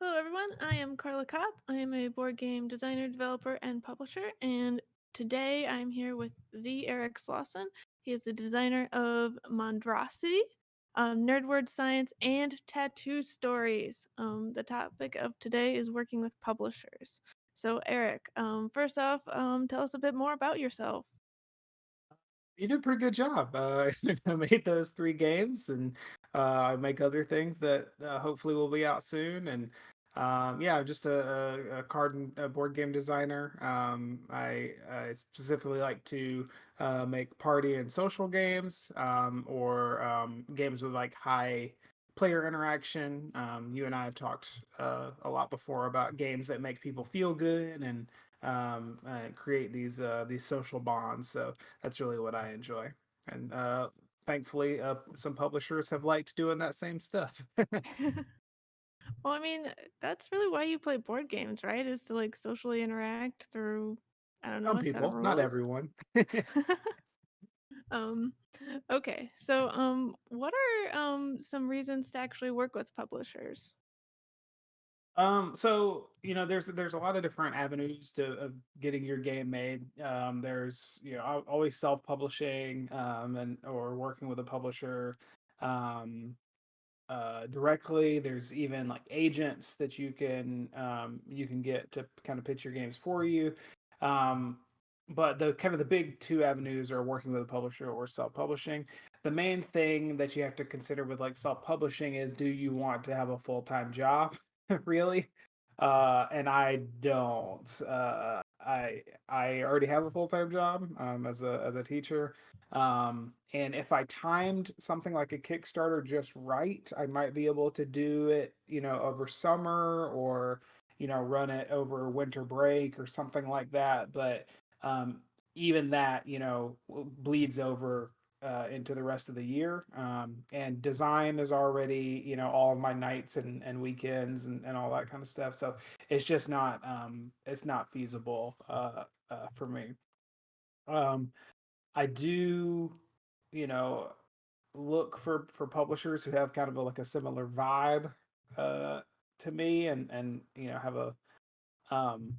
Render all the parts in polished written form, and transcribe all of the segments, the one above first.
Hello, everyone. I am Carla Kopp. I am a board game designer, developer, and publisher. And today I'm here with the Eric Slauson. He is the designer of MonsDRAWsity, Nerd Word Science, and Tattoo Stories. The topic of today is working with publishers. So, Eric, first off, tell us a bit more about yourself. You did a pretty good job. I made those 3 games, and I make other things that hopefully will be out soon. And yeah, I'm just a card and a board game designer. I specifically like to make party and social games, or games with like high player interaction. You and I have talked a lot before about games that make people feel good and create these social bonds. So that's really what I enjoy. And thankfully, some publishers have liked doing that same stuff. Well, I mean, that's really why you play board games, right? Is to like socially interact through, I don't know, Some a set of people, not rules. everyone. Um, okay. So, what are some reasons to actually work with publishers? So there's a lot of different avenues to of getting your game made. There's always self-publishing, and or working with a publisher. Um, Directly. There's even like agents that you can get to kind of pitch your games for you. Um, but the kind of the big two avenues are working with a publisher or self-publishing. The main thing that you have to consider with like self-publishing is, do you want to have a full-time job? Really? And I don't. I already have a full-time job as a teacher. And if I timed something like a Kickstarter just right, I might be able to do it, over summer, or, run it over winter break or something like that. But um, even that, bleeds over into the rest of the year. And design is already, all of my nights and weekends and all that kind of stuff. So it's not feasible for me. Um, I do, you know, look for publishers who have kind of like a similar vibe uh, to me, and have um,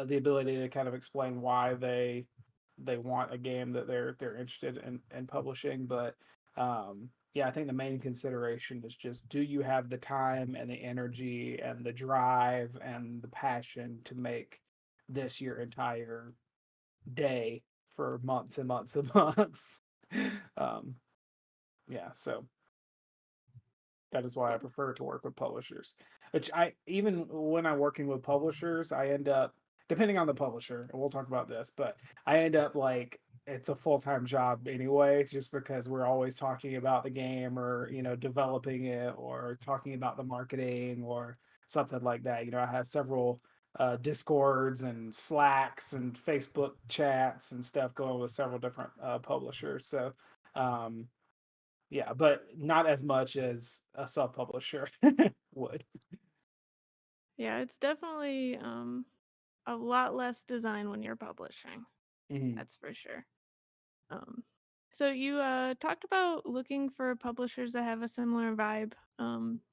the ability to kind of explain why they want a game that they're interested in publishing. But yeah, I think the main consideration is just, do you have the time and the energy and the drive and the passion to make this your entire day for months and months and months. um, yeah, so that is why I Yeah. prefer to work with publishers. Which, I even when I'm working with publishers, I end up, depending on the publisher, and we'll talk about this, but I end up like, it's a full-time job anyway, just because we're always talking about the game, or developing it, or talking about the marketing or something like that. I have several discords and slacks and Facebook chats and stuff going with several different publishers. So um yeah, but not as much as a self-publisher would. Yeah, it's definitely a lot less design when you're publishing. Mhm. That's for sure. Um, so you talked about looking for publishers that have a similar vibe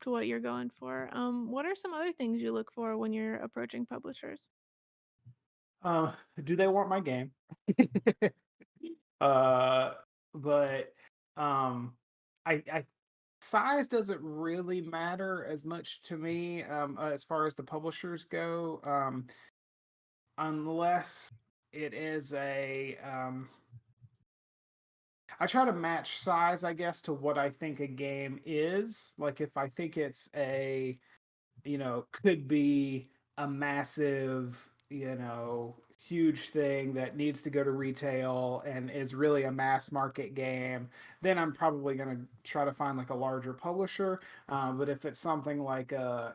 to what you're going for. What are some other things you look for when you're approaching publishers? Uh, do they want my game? uh, but um, I size doesn't really matter as much to me, as far as the publishers go, unless it is I try to match size, I guess, to what I think a game is. Like, if I think it's could be a massive, huge thing that needs to go to retail and is really a mass market game, then I'm probably going to try to find like a larger publisher. But if it's something like a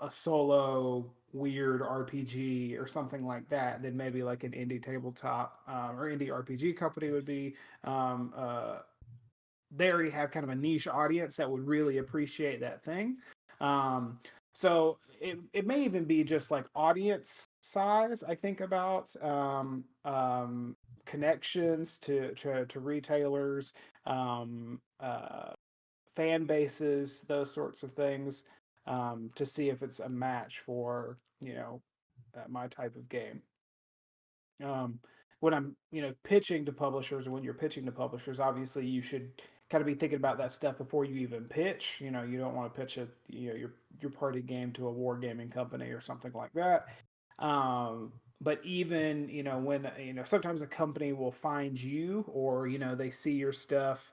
solo weird RPG or something like that, then maybe like an indie tabletop, or indie RPG company would be, um, uh, they already have kind of a niche audience that would really appreciate that thing. Um, so it may even be just like audience size. I think about connections to retailers, fan bases, those sorts of things. to see if it's a match for my type of game. um, when I'm pitching to publishers, or when you're pitching to publishers, obviously you should kind of be thinking about that stuff before you even pitch. You don't want to pitch your party game to a wargaming company or something like that. But even when sometimes a company will find you, or they see your stuff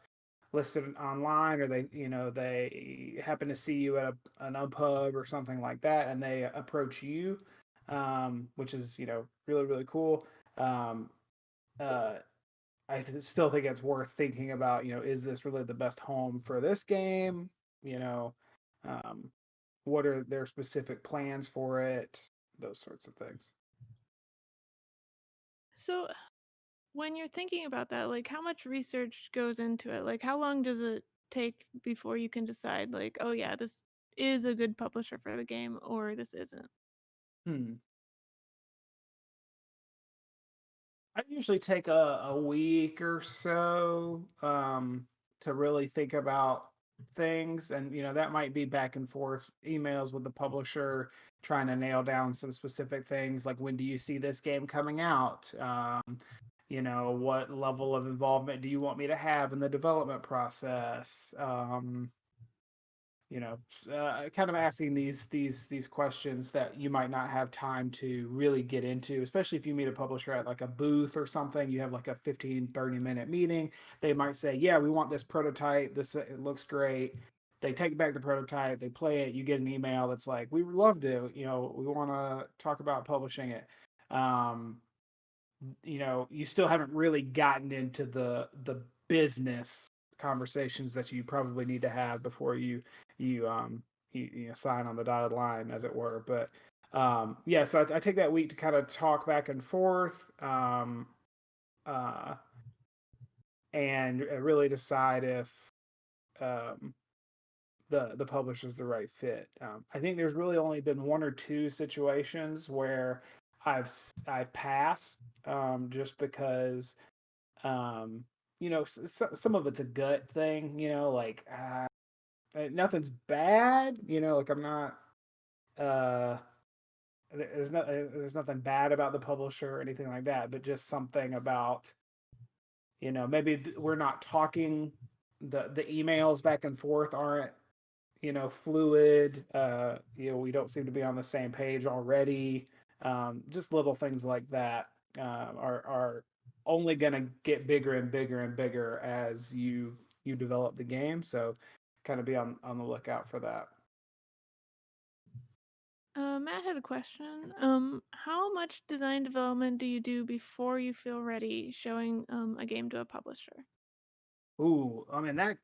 listed online, or they happen to see you at an pub or something like that, and they approach you, which is really really cool. um, uh, still think it's worth thinking about. Is this really the best home for this game? You know, um, what are their specific plans for it? Those sorts of things. So, when you're thinking about that, like how much research goes into it? Like how long does it take before you can decide like, oh yeah, this is a good publisher for the game or this isn't? Hmm. I usually take a week or so, to really think about things. And that might be back and forth emails with the publisher, trying to nail down some specific things, like when do you see this game coming out? What level of involvement do you want me to have in the development process? you know Kind of asking these questions that you might not have time to really get into, especially if you meet a publisher at like a booth or something. You have like a 15-30 minute meeting. They might say, yeah, we want this prototype, this it looks great. They take back the prototype, they play it, you get an email that's like, we would love to, we want to talk about publishing it. um you still haven't really gotten into the business conversations that you probably need to have before you sign on the dotted line, as it were. But yeah, so I take that week to kind of talk back and forth, uh, and really decide if um, the publisher's the right fit. I think there's really only been one or two situations where I've passed, just because um, some of it's a gut thing. Like nothing's bad. Like I'm not. Uh, there's nothing bad about the publisher or anything like that, but just something about maybe we're not talking. The emails back and forth aren't fluid. We don't seem to be on the same page already. Just little things like that are only going to get bigger and bigger and bigger as you develop the game. So kind of be on the lookout for that. Matt had a question. How much design development do you do before you feel ready showing a game to a publisher? Ooh, I mean that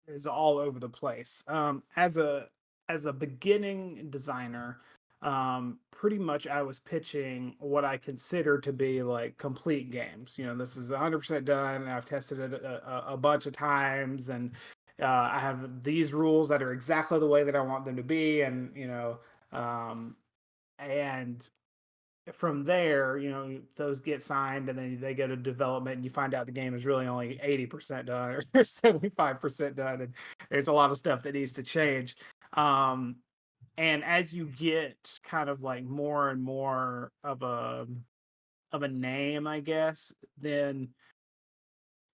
is all over the place. As a beginning designer, pretty much I was pitching what I consider to be like complete games. This is 100% done, and I've tested it a bunch of times, and I have these rules that are exactly the way that I want them to be, and um, and from there, those get signed, and then they go to development, and you find out the game is really only 80% done or 75% done, and there's a lot of stuff that needs to change. Um, and as you get kind of like more and more of a name, I guess, then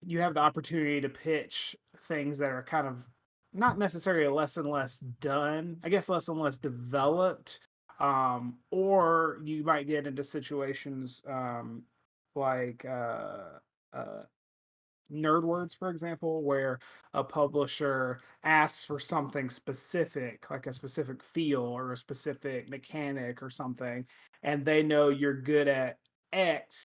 you have the opportunity to pitch things that are kind of not necessarily less and less done, I guess less and less developed. Or you might get into situations like uh, nerd words, for example, where a publisher asks for something specific, like a specific feel or a specific mechanic or something, and they know you're good at X,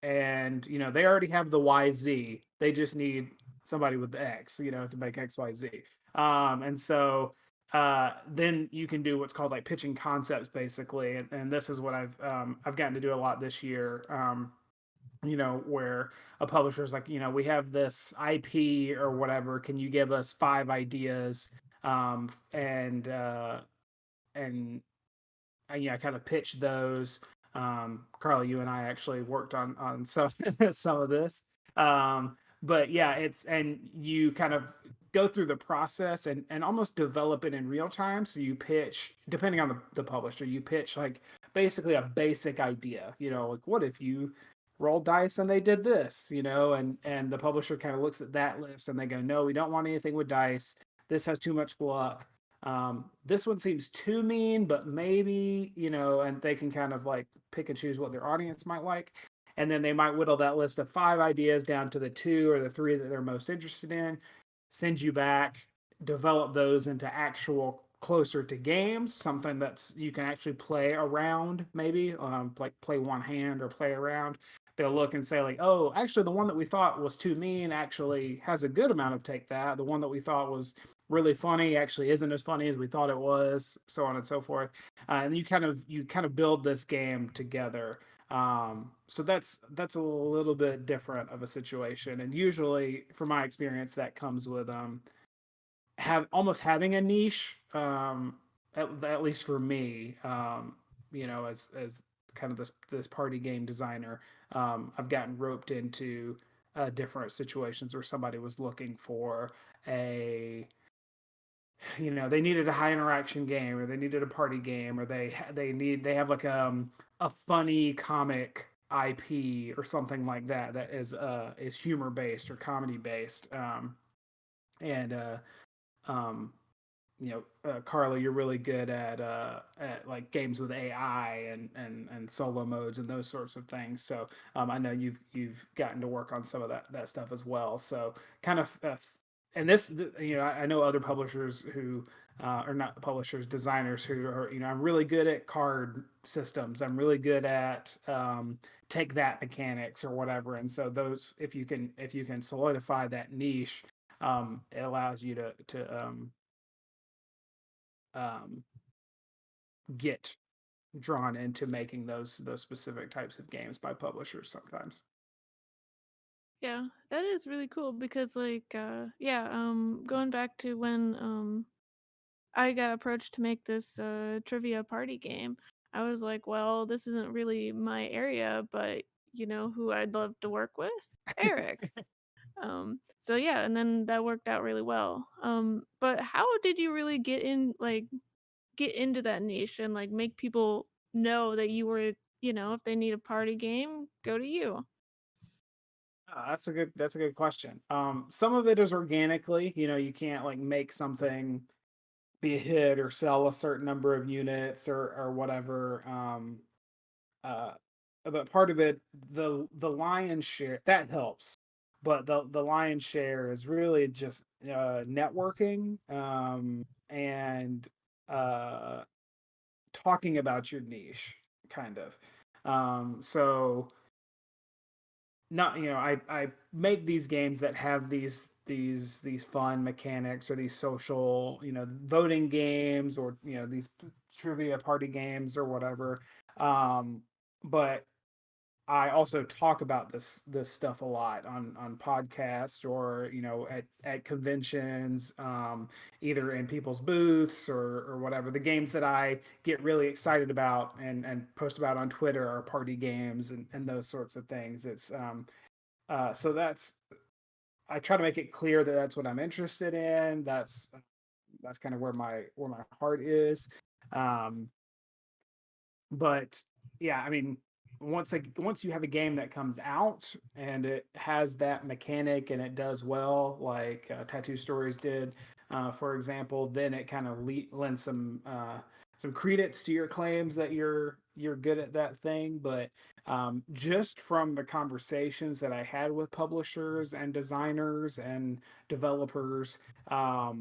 and they already have the YZ. They just need somebody with the X, to make XYZ. And so then you can do what's called like pitching concepts, basically. And this is what I've gotten to do a lot this year. Where a publisher's like, we have this IP or whatever. Can you give us 5 ideas? And yeah, I kind of pitched those. Carla, you and I actually worked on some some of this. But yeah, it's and you kind of go through the process and almost develop it in real time. So you pitch, depending on the publisher, you pitch like basically a basic idea, like what if you roll dice and they did this, and the publisher kind of looks at that list and they go, no, we don't want anything with dice. This has too much luck. This one seems too mean, but maybe, and they can kind of like pick and choose what their audience might like. And then they might whittle that list of 5 ideas down to the 2 or the 3 that they're most interested in, send you back, develop those into actual closer to games, something that's you can actually play around, maybe like play one hand or play around. They'll look and say like, oh, actually the one that we thought was too mean actually has a good amount of take that. The one that we thought was really funny actually isn't as funny as we thought it was, so on and so forth. And you kind of build this game together. So that's a little bit different of a situation, and usually, from my experience, that comes with have almost having a niche. At least for me, as kind of this party game designer, I've gotten roped into different situations where somebody was looking for a they needed a high interaction game, or they needed a party game, or they have like a funny comic IP or something like that that is humor based or comedy based. And um Carla, you're really good at like games with AI and solo modes and those sorts of things. So I know you've gotten to work on some of that stuff as well. So kind of, and this, I know other publishers who are not publishers, designers who are, I'm really good at card systems. I'm really good at take that mechanics or whatever. And so those, if you can solidify that niche, it allows you to um, get drawn into making those specific types of games by publishers sometimes. Yeah, that is really cool because yeah, going back to when I got approached to make this trivia party game, I was like, well, this isn't really my area, but you know who I'd love to work with? Eric. So yeah, and then that worked out really well. But how did you really get into that niche and like make people know that you were, if they need a party game, go to you? That's a good question. Some of it is organically. You can't like make something be a hit or sell a certain number of units or whatever. Uh, but part of it, the lion's share that helps, but the lion's share is really just networking, and uh, talking about your niche, kind of. So not I make these games that have these fun mechanics, or these social voting games, or these trivia party games or whatever. But I also talk about this stuff a lot on podcasts, or at conventions, either in people's booths or whatever. The games that I get really excited about and post about on Twitter are party games and those sorts of things. It's so that's I try to make it clear that that's what I'm interested in. That's kind of where my heart is. Um, but yeah, I mean, once you have a game that comes out and it has that mechanic and it does well, like Tattoo Stories did, for example, then it kind of lends some credence to your claims that you're good at that thing. But just from the conversations that I had with publishers and designers and developers, I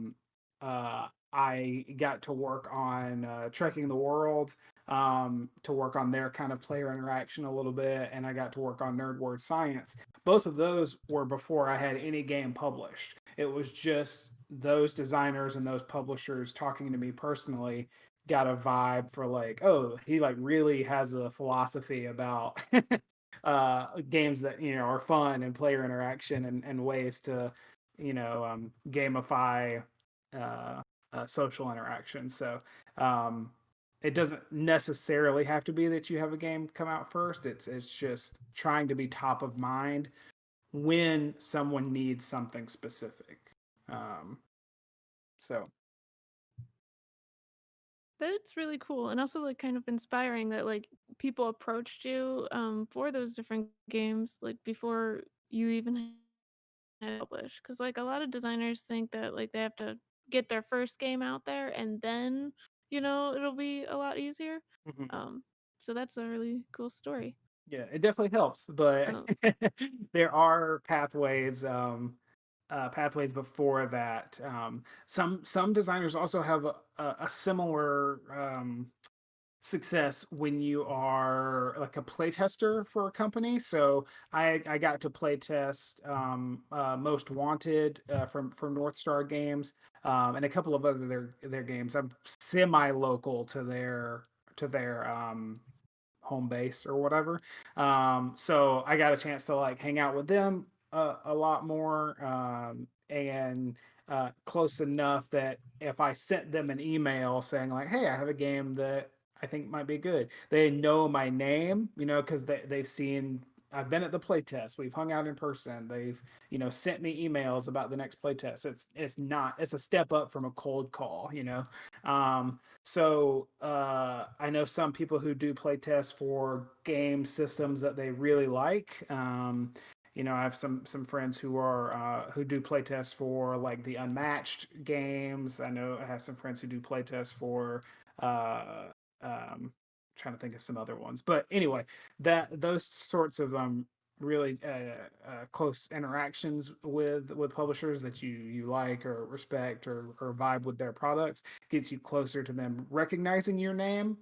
got to work on Trekking the World, to work on their kind of player interaction a little bit, and I got to work on Nerd Word Science. Both of those were before I had any game published. It was just those designers and those publishers talking to me personally, got a vibe for like, oh, he like really has a philosophy about games that are fun and player interaction, and ways to gamify uh, social interaction. So um, it doesn't necessarily have to be that you have a game come out first. It's just trying to be top of mind when someone needs something specific. Um, so That's really cool, and also, like, kind of inspiring that, like, people approached you, for those different games, like, before you even had published. Because like, a lot of designers think that, like, they have to get their first game out there and then, it'll be a lot easier. mhm. Um, so that's a really cool story. Yeah, it definitely helps, but Um there are pathways before that. Some designers also have a similar success when you are like a playtester for a company. So I got to playtest Most Wanted from North Star Games, and a couple of other their games. I'm semi local to their home base or whatever. So I got a chance to like hang out with them a lot more, and close enough that if I sent them an email saying like, "Hey, I have a game that I think might be good," they know my name, because they've seen. I've been at the playtest. We've hung out in person. They've, sent me emails about the next playtest. It's a step up from a cold call, so I know some people who do play tests for game systems that they really like. I have some friends who do play tests for like the Unmatched games. I know I have some friends who do play tests for uh, um, trying to think of some other ones. But anyway, that those sorts of really close interactions with publishers that you like or respect or vibe with their products gets you closer to them recognizing your name,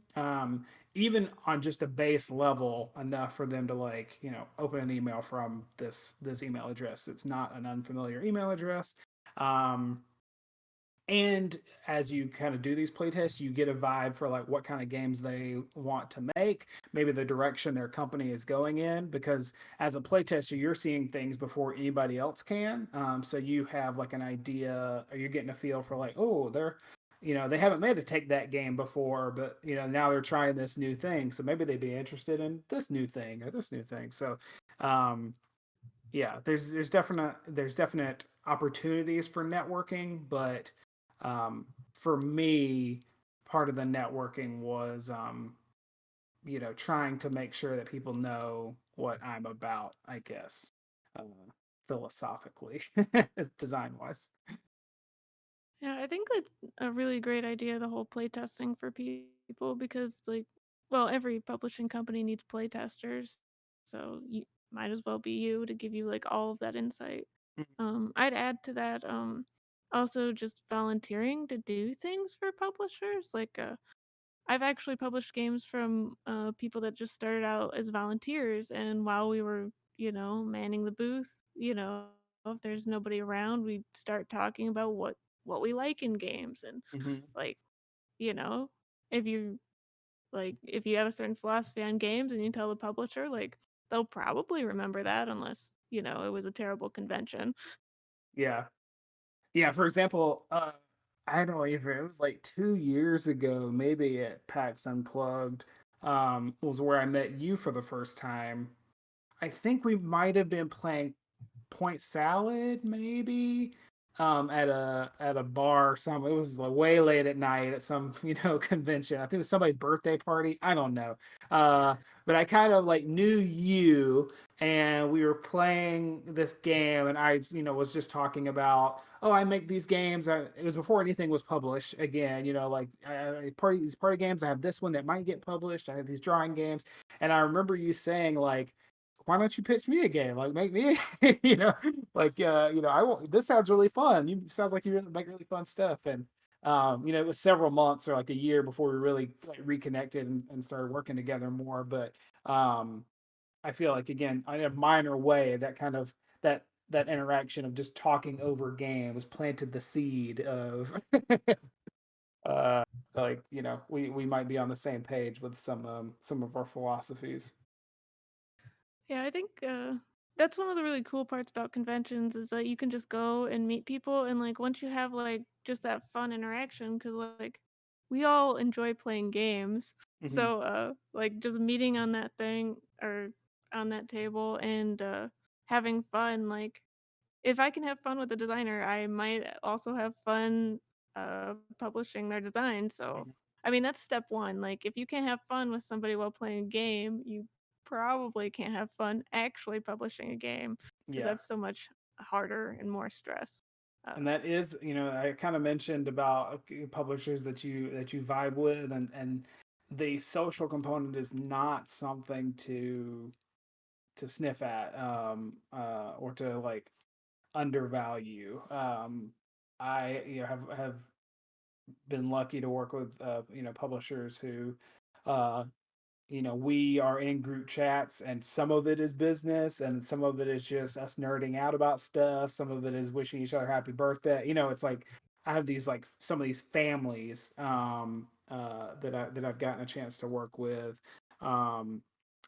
even on just a base level enough for them to like open an email from this email address. It's not an unfamiliar email address. um, and as you kind of do these playtests, you get a vibe for like what kind of games they want to make, maybe the direction their company is going in. Because as a playtester, you're seeing things before anybody else can. So you have like an idea, or you're getting a feel for like, oh, they haven't made a take that game before, but now they're trying this new thing, so maybe they'd be interested in this new thing or this new thing. So um, yeah, there's definite opportunities for networking, but for me, part of the networking was trying to make sure that people know what I'm about, I guess, uh, philosophically, design wise. Yeah, I think that's a really great idea, the whole playtesting for people because, like, well, every publishing company needs playtesters, so you might as well be you to give you like all of that insight. I'd add to that, also just volunteering to do things for publishers. Like, I've actually published games from people that just started out as volunteers, and while we were, manning the booth, if there's nobody around, we start talking about what we like in games, and Hmm. like, you know, if you if you have a certain philosophy on games and you tell the publisher, like, they'll probably remember that unless it was a terrible convention. Yeah. Yeah, for example, I don't even, it was like 2 years ago, maybe at PAX Unplugged, was where I met you for the first time. I think we might have been playing Point Salad, maybe, at a bar or something. It was like way late at night at some convention. I think it was somebody's birthday party. I don't know. Uh, but I kind of like knew you, and we were playing this game, and I was just talking about, oh, I make these games. It was before anything was published. Again, like these party games. I have this one that might get published. I have these drawing games, and I remember you saying like, why don't you pitch me a game? Like make me, like I won't. This sounds really fun. You sounds like you really make really fun stuff. And it was several months or like a year before we really like reconnected and started working together more. But I feel like again, in a minor way, that kind of that interaction of just talking over games planted the seed of uh like we might be on the same page with some of our philosophies. Yeah, I think that's one of the really cool parts about conventions is that you can just go and meet people, and like once you have like just that fun interaction, because like we all enjoy playing games, Hmm. so like just meeting on that thing or on that table and having fun, like if I can have fun with a designer, I might also have fun publishing their design. So, Mhm. I mean, that's step one. Like, if you can't have fun with somebody while playing a game, you probably can't have fun actually publishing a game because Yeah. that's so much harder and more stress. And Uh, that is, I kind of mentioned about publishers that you vibe with, and the social component is not something to sniff at, or to like undervalue. I have been lucky to work with publishers who uh, we are in group chats, and some of it is business and some of it is just us nerding out about stuff. Some of it is wishing each other happy birthday. It's like I have these like some of these families that I've gotten a chance to work with. Um,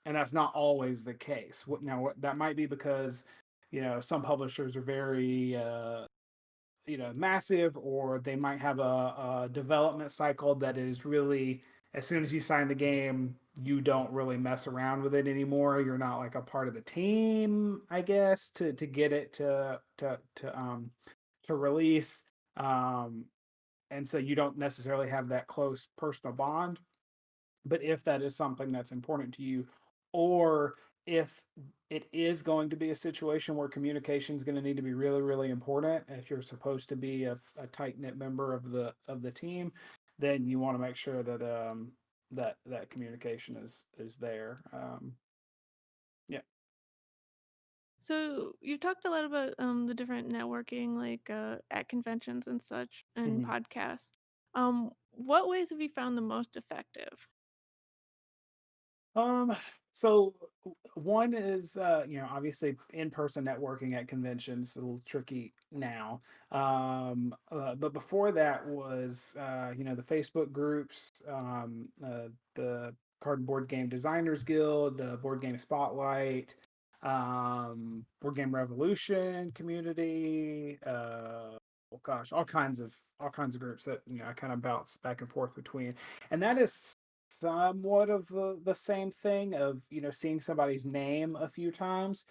and that's not always the case. What that might be because some publishers are very massive, or they might have a development cycle that is really, as soon as you sign the game, you don't really mess around with it anymore. You're not like a part of the team, I guess, to get it to release. um and so you don't necessarily have that close personal bond. But if that is something that's important to you, or if it is going to be a situation where communication is going to need to be really, really important, if you're supposed to be a tight knit member of the team, then you want to make sure that that communication is there. Yeah. so you've talked a lot about the different networking, like at conventions and such, and Mhm. podcasts. What ways have you found the most effective? Um, so one is obviously in-person networking at conventions, a little tricky now. But before that was the Facebook groups, the Card and Board Game Designers Guild, Board Game Spotlight, Board Game Revolution community, oh gosh, all kinds of groups that I kind of bounce back and forth between. And that is somewhat of the same thing of seeing somebody's name a few times.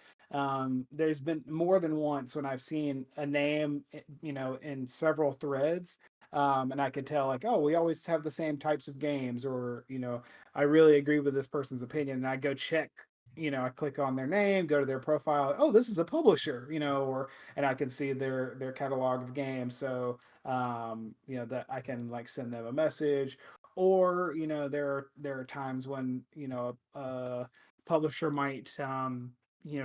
There's been more than once when I've seen a name in several threads, and I could tell like, oh, we always have the same types of games, or I really agree with this person's opinion, and I go check. I click on their name, go to their profile. Oh, this is a publisher, or and I can see their catalog of games. So that I can like send them a message. Or there are times when a publisher might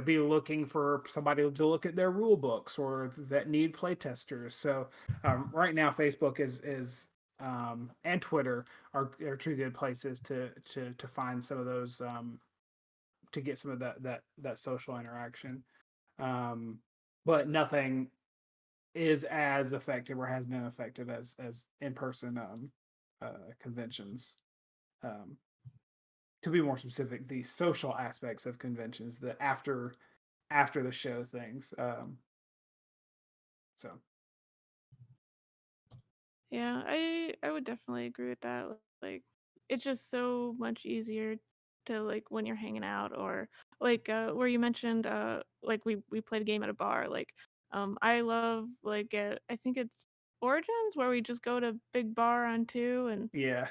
be looking for somebody to look at their rule books, or that need play testers. So right now Facebook is and Twitter are two good places to find some of those, to get some of that social interaction. um but nothing is as effective, or has been effective, as in person conventions. um, to be more specific, the social aspects of conventions, the after the show things. So Yeah, I would definitely agree with that. Like, it's just so much easier to like when you're hanging out, or like where you mentioned like we played a game at a bar. Like, I love like I think it's Origins where we just go to big bar on two, and yeah,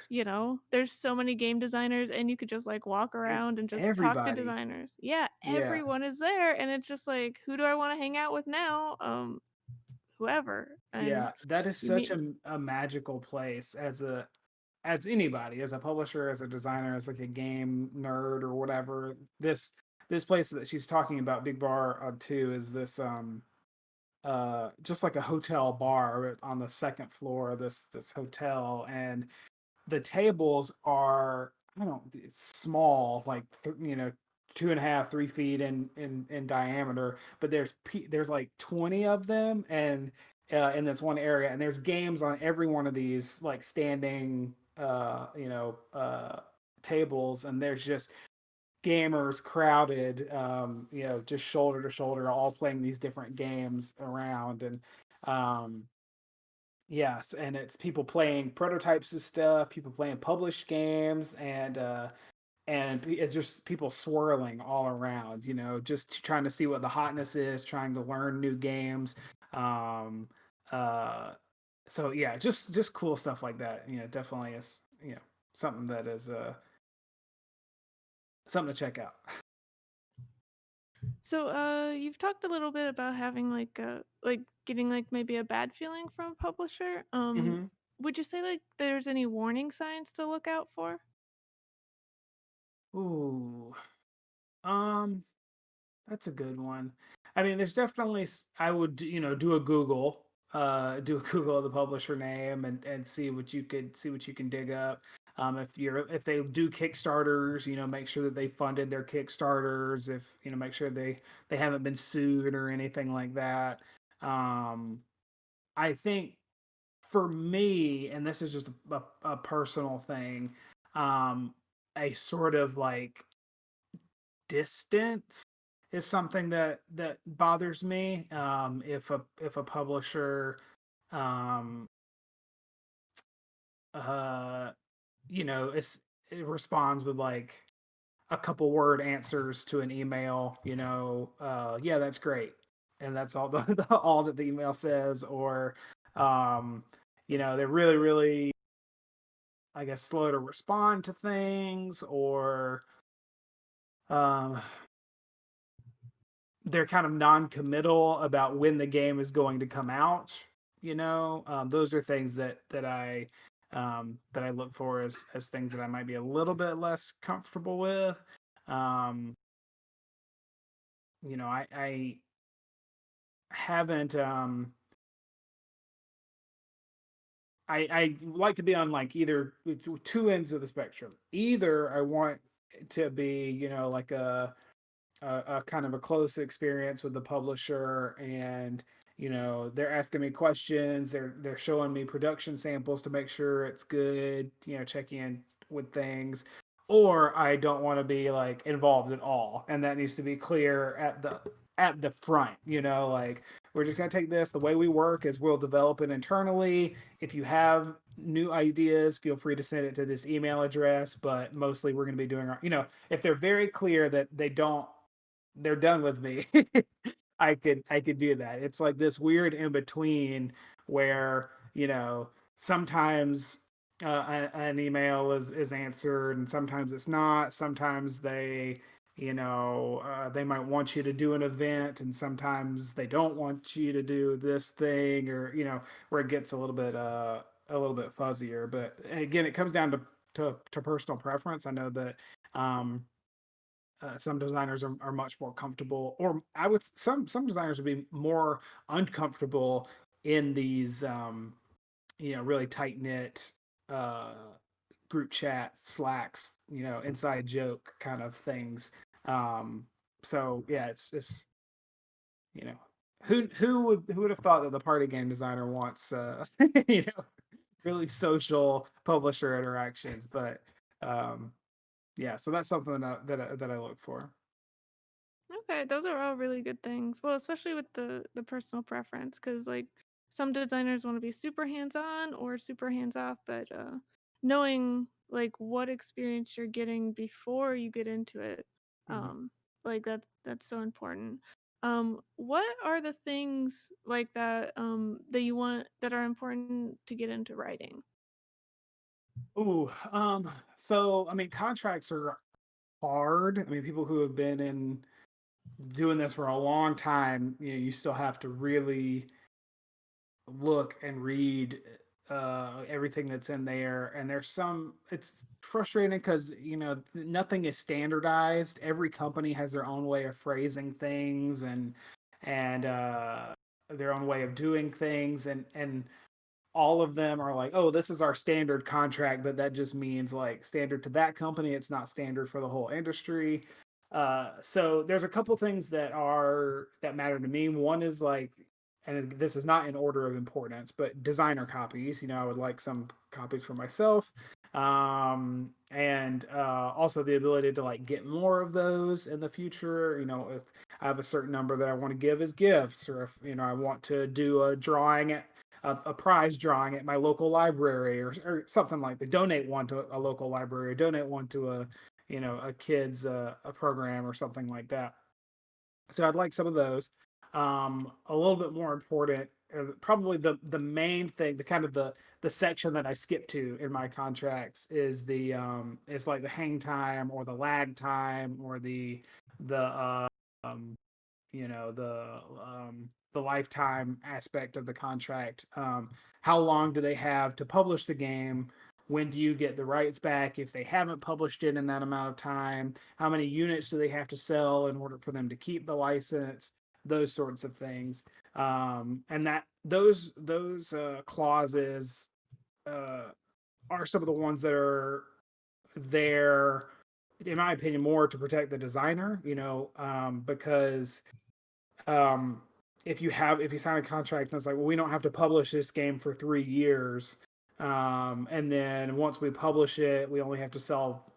there's so many game designers and you could just like walk it's around and just talk to everybody. designers. Yeah, Yeah, everyone is there, and it's just like, who do I want to hang out with now? Whoever. And yeah, that is you such meet. a magical place, as anybody, as a publisher, as a designer, as like a game nerd or whatever. This place that she's talking about, Big Bar Two, is this just like a hotel bar on the second floor of this hotel. And the tables are, I don't, small, like 2.5 3 feet in diameter, but there's like 20 of them, and in this one area, and there's games on every one of these like standing tables, and there's just gamers crowded, just shoulder to shoulder, all playing these different games around. And um yes, and it's people playing prototypes of stuff, people playing published games, and and it's just people swirling all around, just trying to see what the hotness is, trying to learn new games. Um, uh, so yeah, just cool stuff like that. Definitely is something that is something to check out. So, you've talked a little bit about having like getting like maybe a bad feeling from a publisher. Hmm. Would you say like there's any warning signs to look out for? Ooh, um, that's a good one. I mean, there's definitely I would do a Google, do a Google of the publisher name and see what you can dig up. If they do Kickstarters, make sure that they funded their Kickstarters. If make sure they haven't been sued or anything like that. Um, I think for me, and this is just a personal thing, um, a sort of like distance is something that bothers me. If a publisher, um, uh, it responds with like a couple word answers to an email, yeah, that's great, and that's all all that the email says, or um, they're really really, I guess, slow to respond to things, or um, they're kind of non-committal about when the game is going to come out. Those are things that I look for as things that I might be a little bit less comfortable with. Um, I haven't. I like to be on like either two ends of the spectrum. Either I want to be, like a kind of a close experience with the publisher, and they're asking me questions, they're showing me production samples to make sure it's good, checking in with things. Or I don't want to be like involved at all, and that needs to be clear at the front. Like, we're just going to take this, the way we work is we'll develop it internally. If you have new ideas, feel free to send it to this email address, but mostly we're going to be doing our, if they're very clear that they're done with me, I could do that. It's like this weird in between where sometimes an email is answered and sometimes it's not. Sometimes they might want you to do an event, and sometimes they don't want you to do this thing, or where it gets a little bit fuzzier. But again, it comes down to personal preference. I know that um some designers are much more comfortable, or some designers would be more uncomfortable in these really tight knit uh, group chat slacks, inside joke kind of things. Um, so yeah, it's just you know who would have thought that the party game designer wants you know really social publisher interactions, but um, yeah, so that's something that I look for. Okay, those are all really good things. Well, especially with the personal preference, because like some designers want to be super hands on or super hands off, but knowing like what experience you're getting before you get into it, Mhm. um, like that's so important. What are the things like that that you want that are important to get into writing? Ooh, so I mean, contracts are hard. I mean, people who have been in doing this for a long time, you still have to really look and read everything that's in there. And it's frustrating because nothing is standardized. Every company has their own way of phrasing things, and their own way of doing things, and all of them are like, oh, this is our standard contract, but that just means like standard to that company. It's not standard for the whole industry. So there's a couple things that matter to me. One is like, and this is not in order of importance, but designer copies. I would like some copies for myself, and also the ability to like get more of those in the future. If I have a certain number that I want to give as gifts, or if I want to do a drawing a prize drawing at my local library, or something like that. Donate one to a local library, or donate one to a kid's a program or something like that. So I'd like some of those. A little bit more important, probably the main thing, the kind of the section that I skip to in my contracts is the is like the hang time or the lag time or the um, the lifetime aspect of the contract. How long do they have to publish the game? When do you get the rights back if they haven't published it in that amount of time? How many units do they have to sell in order for them to keep the license? Those sorts of things, and that those clauses uh, are some of the ones that are there, in my opinion, more to protect the designer. Because um, if you sign a contract and it's like, well, we don't have to publish this game for 3 years, and then once we publish it, we only have to sell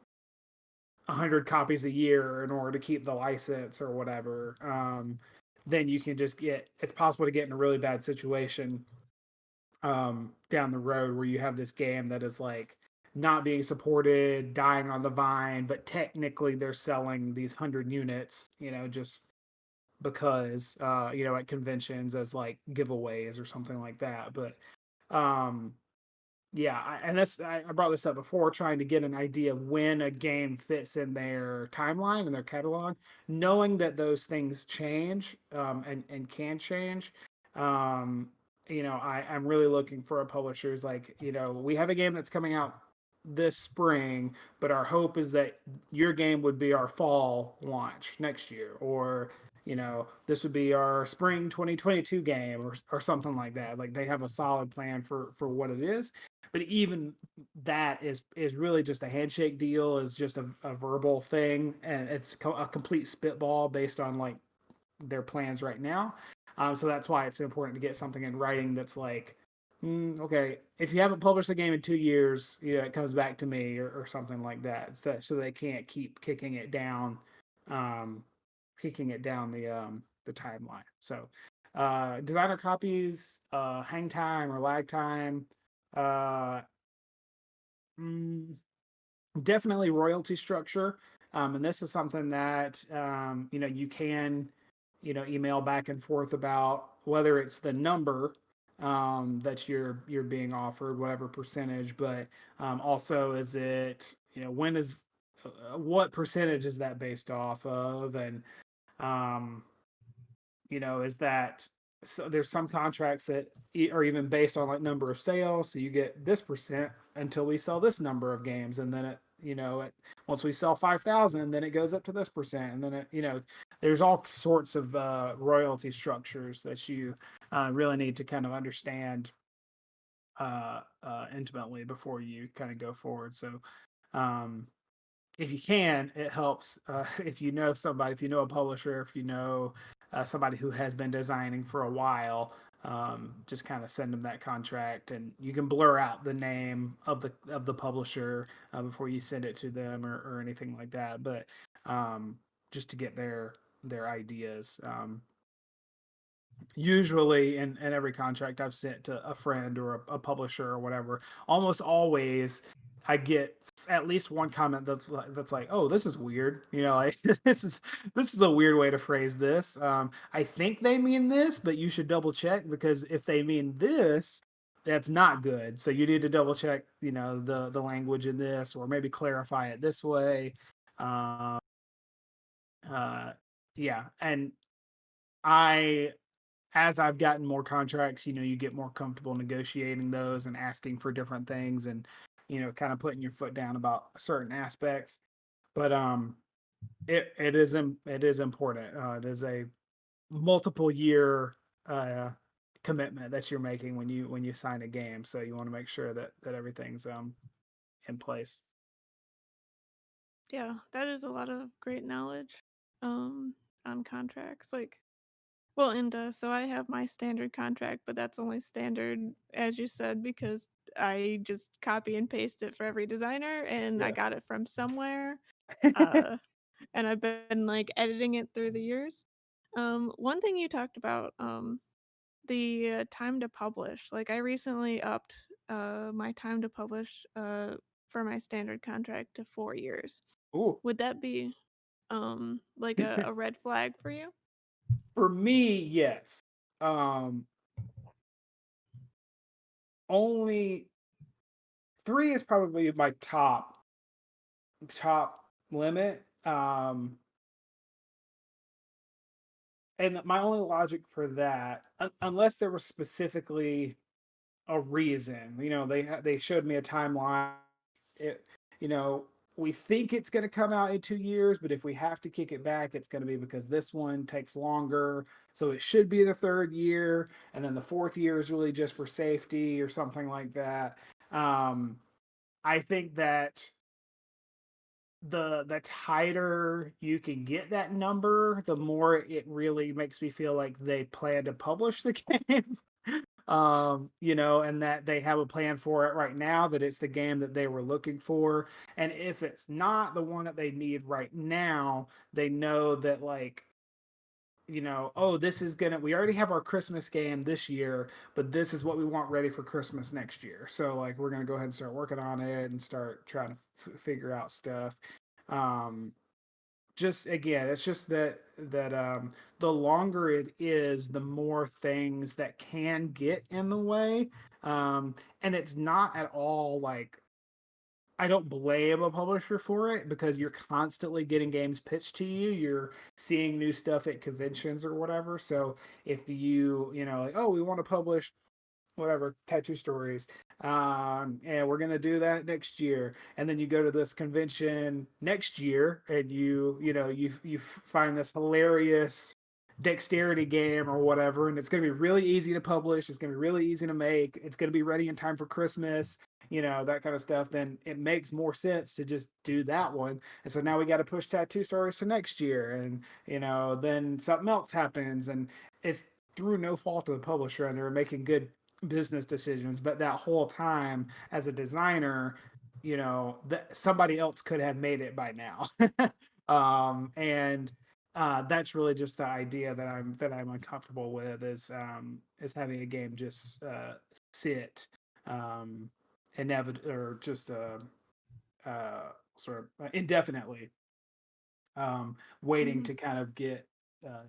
100 copies a year in order to keep the license or whatever. Then you can just get it's possible to get in a really bad situation down the road where you have this game that is like not being supported, dying on the vine, but technically they're selling these 100 units, just because at conventions as like giveaways or something like that. But um yeah, and I brought this up before, trying to get an idea of when a game fits in their timeline and their catalog, knowing that those things change, and can change. Um, I'm really looking for a publisher's like, we have a game that's coming out this spring, but our hope is that your game would be our fall launch next year, or this would be our spring 2022 game, or something like that. Like they have a solid plan for what it is, but even that is really just a handshake deal, is just a verbal thing, and it's a complete spitball based on like their plans right now. So that's why it's important to get something in writing that's like, okay, if you haven't published the game in 2 years, it comes back to me, or something like that, so they can't keep um, kicking it down the timeline. So designer copies, hang time or lag time, uh, mm, definitely royalty structure. And this is something that you can email back and forth about, whether it's the number that you're being offered, whatever percentage, but also, is it, when is what percentage is that based off of? And um, is that, so there's some contracts that are even based on like number of sales, so you get this percent until we sell this number of games, and then once we sell 5,000, then it goes up to this percent, and then there's all sorts of royalty structures that you really need to kind of understand intimately before you kind of go forward. So um, if you can, it helps if you know somebody, if you know a publisher, if you know somebody who has been designing for a while. Just kind of send them that contract, and you can blur out the name of the publisher before you send it to them, or anything like that. But just to get their ideas. Usually in every contract I've sent to a friend or a publisher or whatever, almost always I get at least one comment that's like, "Oh, this is weird." Like this is a weird way to phrase this. I think they mean this, but you should double check, because if they mean this, that's not good. So you need to double check, the language in this, or maybe clarify it this way. Um, uh, yeah, and I as I've gotten more contracts, you get more comfortable negotiating those and asking for different things, and kind of putting your foot down about certain aspects. But it is important. It is a multiple year uh, commitment that you're making when you sign a game. So you want to make sure that everything's in place. Yeah, that is a lot of great knowledge um on contracts. Like, well, and so I have my standard contract, but that's only standard, as you said, because I just copy and paste it for every designer, and I Yeah. got it from somewhere. Uh, and I've been like editing it through the years. One thing you talked about, the time to publish. Like, I recently upped my time to publish for my standard contract to 4 years. Ooh. Would that be like a red flag for you? For me, yes. Um, only three is probably my top limit. And my only logic for that, unless there was specifically a reason, they showed me a timeline. It, you know, we think it's going to come out in 2 years, but if we have to kick it back, it's going to be because this one takes longer. So it should be the third year, and then the fourth year is really just for safety or something like that. Um, I think that the tighter you can get that number, the more it really makes me feel like they plan to publish the game. And that they have a plan for it right now, that it's the game that they were looking for. And if it's not the one that they need right now, they know that, like, oh, this is gonna, we already have our Christmas game this year, but this is what we want ready for Christmas next year. So, like, we're gonna go ahead and start working on it and start trying to figure out stuff. Um, just again, it's just that the longer it is, the more things that can get in the way. And it's not at all like, I don't blame a publisher for it, because you're constantly getting games pitched to you. You're seeing new stuff at conventions or whatever. So if like, oh, we want to publish whatever tattoo stories, and we're gonna do that next year, and then you go to this convention next year, and you find this hilarious dexterity game or whatever, and it's going to be really easy to publish, it's going to be really easy to make, it's going to be ready in time for Christmas, that kind of stuff. Then it makes more sense to just do that one. And so now we got to push tattoo stories to next year, and then something else happens, and it's through no fault of the publisher, and they're making good business decisions. But that whole time, as a designer, that somebody else could have made it by now. And that's really just the idea that I'm uncomfortable with, is having a game just sit, um, or just sort of indefinitely, waiting Mhm. to kind of get uh,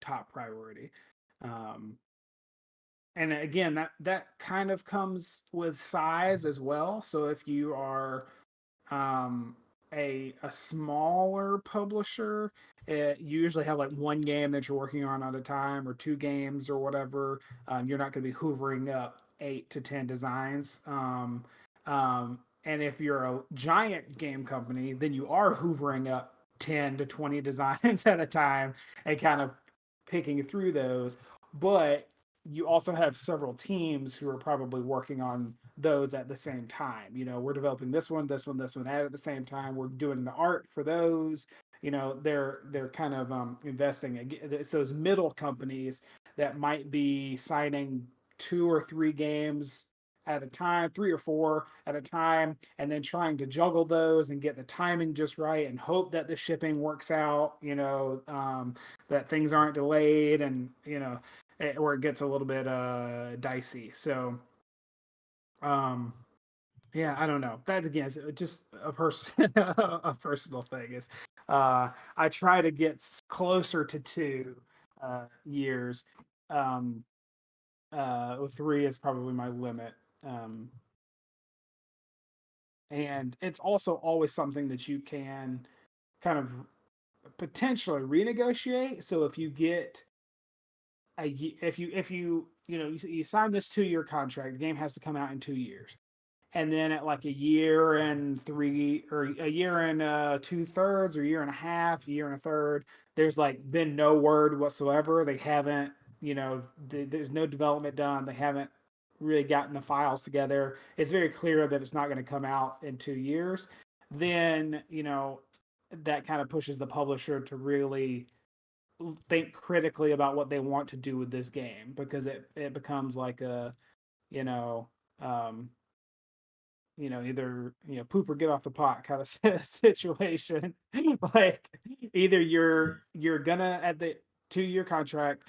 top priority. Um, and again, that kind of comes with size as well. So if you are um, a smaller publisher, you usually have like one game that you're working on at a time, or two games or whatever. You're not going to be hoovering up 8 to 10 designs. And if you're a giant game company, then you are hoovering up 10 to 20 designs at a time, and kind of picking through those. But you also have several teams who are probably working on those at the same time. We're developing this one, this one, this one at the same time. We're doing the art for those. They're kind of investing. It's those middle companies that might be signing 2 or 3 games at a time, 3 or 4 at a time, and then trying to juggle those and get the timing just right, and hope that the shipping works out. That things aren't delayed, and where it gets a little bit dicey. So um yeah, I don't know. That again is just a a personal thing. Is I try to get closer to 2 years. Um, 3 is probably my limit. Um, and it's also always something that you can kind of potentially renegotiate. So if you get if you sign this 2 year contract, the game has to come out in 2 years, and then at like a year and three, or a year and 2/3, or a year and a half, a year and a third, there's like been no word whatsoever. They haven't, there's no development done. They haven't really gotten the files together. It's very clear that it's not going to come out in 2 years. Then that kind of pushes the publisher to really think critically about what they want to do with this game, because it becomes like a you know um either poop or get off the pot kind of situation. Like, either you're gonna, at the 2 year contract,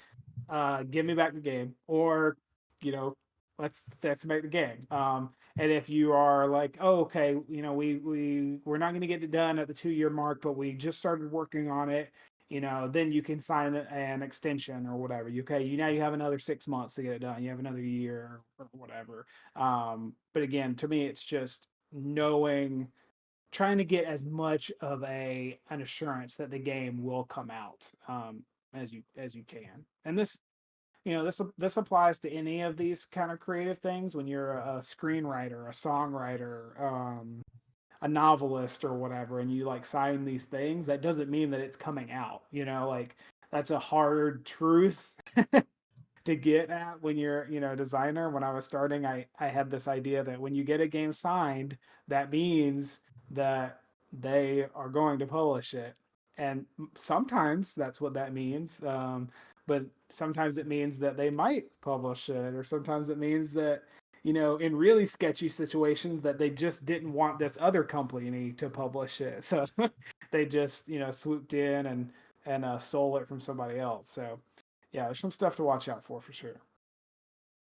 give me back the game, or you know let's make the game. And if you are like, oh, okay, we're not going to get it done at the 2 year mark, but we just started working on it, then you can sign an extension or whatever. You now you have another 6 months to get it done. You have another year or whatever. But again, to me, it's just knowing, trying to get as much of a an assurance that the game will come out, as you can. And this applies to any of these kind of creative things. When you're a screenwriter, a songwriter, a novelist or whatever, and you like sign these things, that doesn't mean that it's coming out. Like that's a hard truth to get at when you're a designer. When I was starting, I had this idea that when you get a game signed, that means that they are going to publish it. And sometimes that's what that means. But sometimes it means that they might publish it, or sometimes it means that in really sketchy situations, that they just didn't want this other company to publish it, so they just swooped in and stole it from somebody else. So yeah, there's some stuff to watch out for sure.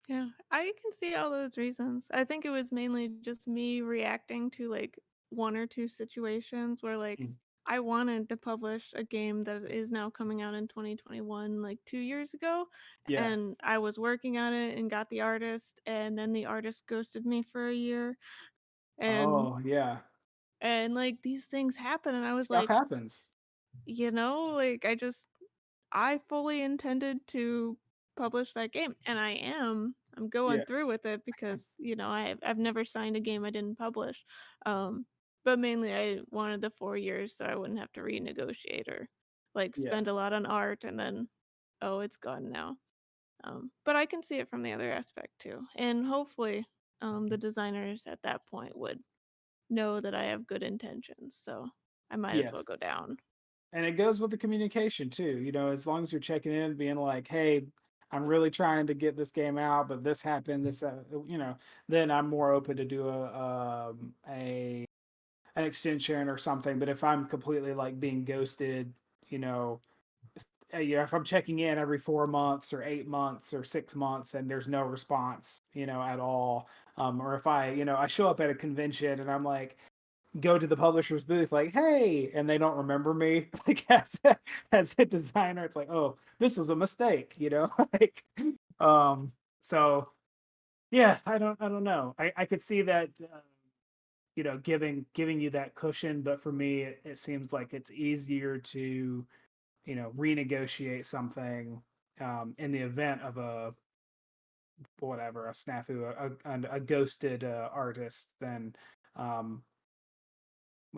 Yeah, I can see all those reasons. I think it was mainly just me reacting to like one or two situations where like Mm. I wanted to publish a game that is now coming out in 2021, like 2 years ago. Yeah. And I was working on it and got the artist, and then the artist ghosted me for a year. And Oh yeah. like these things happen, and I was Stuff like, happens. like I fully intended to publish that game, and I am. I'm going Yeah. through with it because I've never signed a game I didn't publish. Um, but mainly I wanted the 4 years so I wouldn't have to renegotiate or like Yeah. spend a lot on art and then oh it's gone now. But I can see it from the other aspect too, and hopefully the designers at that point would know that I have good intentions, so I might as well Yes. go down. And it goes with the communication too. As long as you're checking in, being like, "Hey, I'm really trying to get this game out, but this happened. Then I'm more open to do a an extension or something. But if I'm completely like being ghosted, you know, if I'm checking in every 4 months or 8 months or 6 months and there's no response, at all, or if I show up at a convention and I'm like, go to the publisher's booth like, hey, and they don't remember me, like as a designer, it's like, oh, this was a mistake, like, um, so yeah, I don't know. I could see that, giving you that cushion, but for me, it seems like it's easier to renegotiate something, in the event of a whatever, a snafu, a ghosted artist, than um,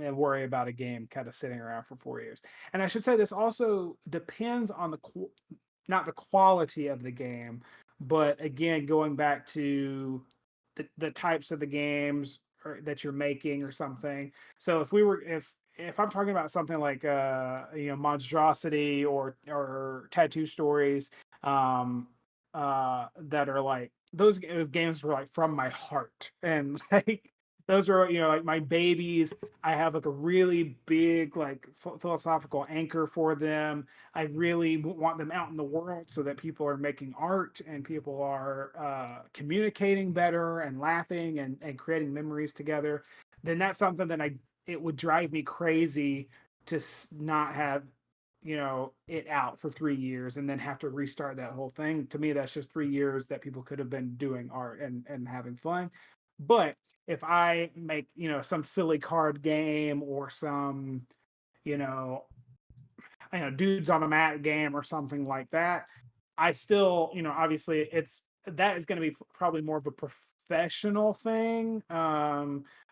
and worry about a game kind of sitting around for 4 years. And I should say this also depends on not the quality of the game, but again, going back to the types of the games that you're making or something. So if I'm talking about something like MonsDRAWsity or Tattoo Stories, um that are like those games were like from my heart, and like those are like my babies. I have like a really big like philosophical anchor for them. I really want them out in the world so that people are making art and people are communicating better and laughing and creating memories together. Then that's something that it would drive me crazy to not have it out for 3 years and then have to restart that whole thing. To me, that's just 3 years that people could have been doing art and having fun. But if I make some silly card game or some you know dudes on a mat game or something like that, I still obviously that is going to be probably more of a professional thing,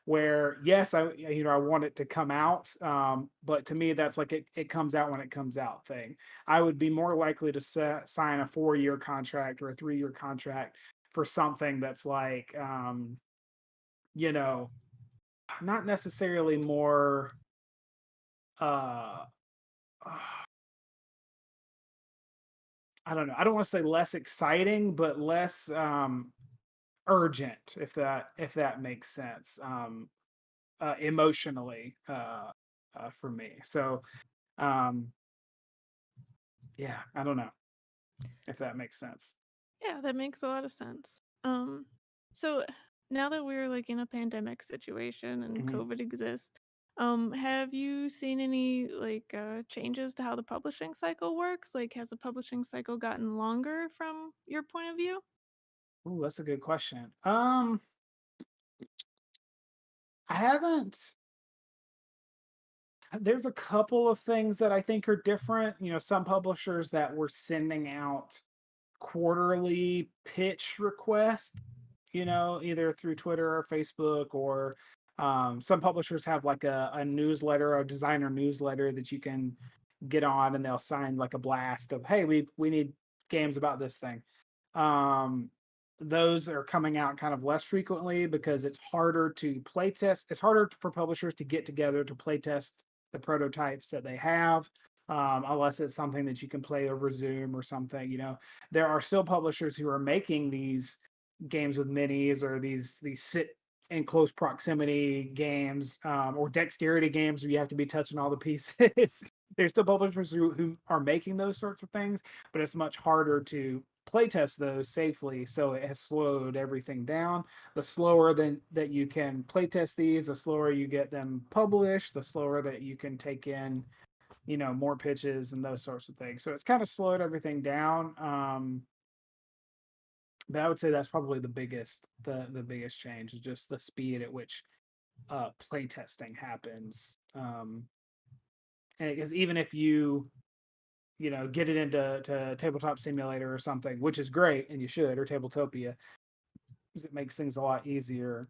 where yes, I want it to come out, but to me that's like it comes out when it comes out thing. I would be more likely to sign a 4 year contract or a 3 year contract for something that's like, you know not necessarily more, uh I don't know. I don't want to say less exciting, but less urgent, if that makes sense. Emotionally, for me. So, um, yeah, I don't know if that makes sense. Yeah, that makes a lot of sense. Um, so now that we're like in a pandemic situation and Mhm. COVID exists, have you seen any like changes to how the publishing cycle works? Like, has the publishing cycle gotten longer from your point of view? Ooh, that's a good question. I haven't. There's a couple of things that I think are different. Some publishers that were sending out quarterly pitch requests, either through Twitter or Facebook, or some publishers have like a newsletter, a designer newsletter that you can get on, and they'll sign like a blast of, hey, we need games about this thing. Um, those are coming out kind of less frequently because it's harder to play test. It's harder for publishers to get together to play test the prototypes that they have, unless it's something that you can play over Zoom or something. There are still publishers who are making these games with minis, or these sit in close proximity games, or dexterity games where you have to be touching all the pieces. There's still publishers who are making those sorts of things, but it's much harder to playtest those safely. So it has slowed everything down. The slower that you can playtest these, the slower you get them published, the slower that you can take in, more pitches and those sorts of things. So it's kind of slowed everything down. But I would say that's probably the biggest change is just the speed at which playtesting happens. Because even if get it into tabletop simulator or something, which is great and you should, or Tabletopia, because it makes things a lot easier.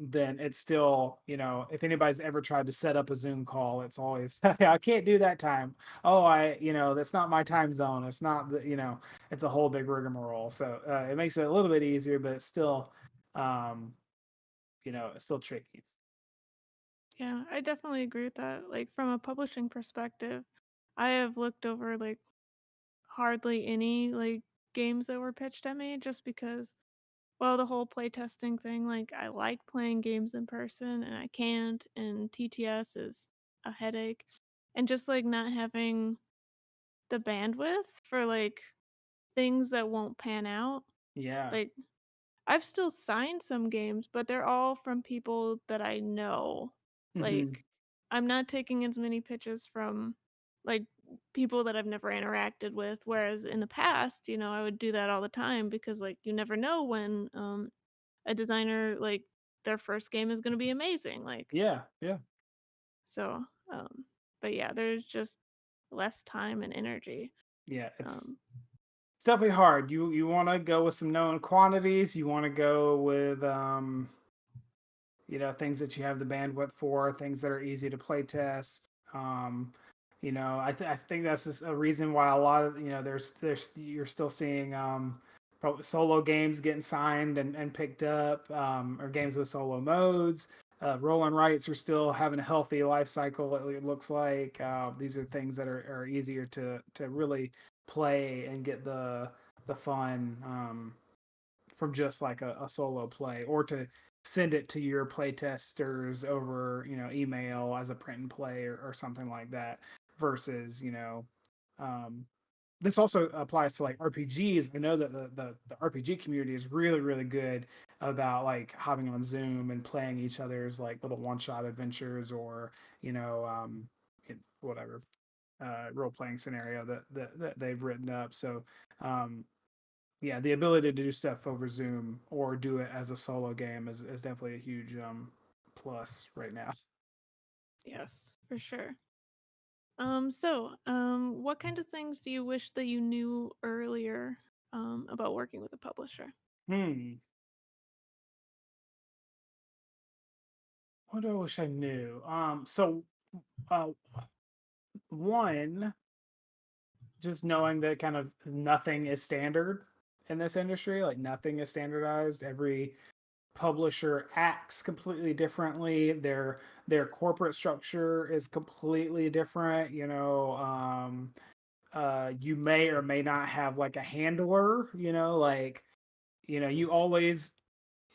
Then it's still, if anybody's ever tried to set up a Zoom call, it's always, I can't do that time. Oh, that's not my time zone. It's not it's a whole big rigmarole. So it makes it a little bit easier, but it's still, um, it's still tricky. Yeah, I definitely agree with that. Like from a publishing perspective, I have looked over like hardly any like games that were pitched at me just because well, the whole playtesting thing, like I like playing games in person and I can't, and TTS is a headache. And just like not having the bandwidth for like things that won't pan out. Yeah. Like I've still signed some games, but they're all from people that I know. Hmm. Like I'm not taking as many pitches from like people that I've never interacted with, whereas in the past, I would do that all the time because like you never know when a designer like their first game is going to be amazing, like Yeah. Yeah. so but yeah, there's just less time and energy. Yeah. It's um it's definitely hard. You want to go with some known quantities. You want to go with things that you have the bandwidth for, things that are easy to play test. I think that's just a reason why a lot of there's you're still seeing probably solo games getting signed and picked up, or games with solo modes. Roll and rights are still having a healthy life cycle. It looks like these are things that are easier to really play and get the fun, from just like a solo play, or to send it to your play testers over email as a print and play, or something like that, versus um, this also applies to like RPGs. I know that the RPG community is really really good about like hopping on Zoom and playing each other's like little one shot adventures, or whatever role playing scenario that they've written up. So yeah, the ability to do stuff over Zoom or do it as a solo game is definitely a huge plus right now. yes, for sure. What kind of things do you wish that you knew earlier about working with a publisher? Hmm. What do I wish I knew? Uh, one, just knowing that kind of nothing is standard in this industry. Like nothing is standardized. Every publisher acts completely differently. Their corporate structure is completely different. You may or may not have like a handler, like you always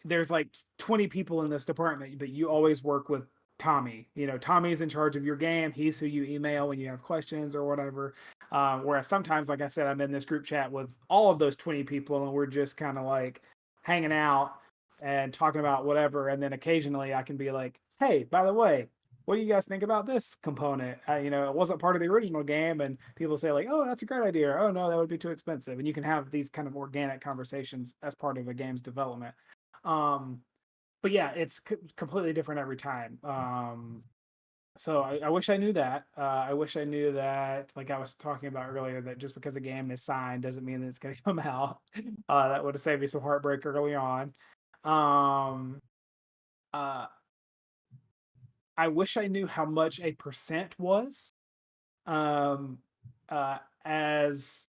there's like 20 people in this department, but you always work with Tommy. Tommy's in charge of your game. He's who you email when you have questions or whatever. Whereas sometimes, like I said, I'm in this group chat with all of those 20 people, and we're just kind of like hanging out and talking about whatever. And then occasionally I can be like, hey, by the way, what do you guys think about this component? It wasn't part of the original game, and people say like, oh, that's a great idea. Or, oh no, that would be too expensive. And you can have these kind of organic conversations as part of a game's development. Um, but yeah, it's completely different every time. So I wish I knew that. I wish I knew that, like I was talking about earlier, that just because a game is signed doesn't mean that it's going to come out. That would have saved me some heartbreak early on. Um, uh, I wish I knew how much a percent was. Um, as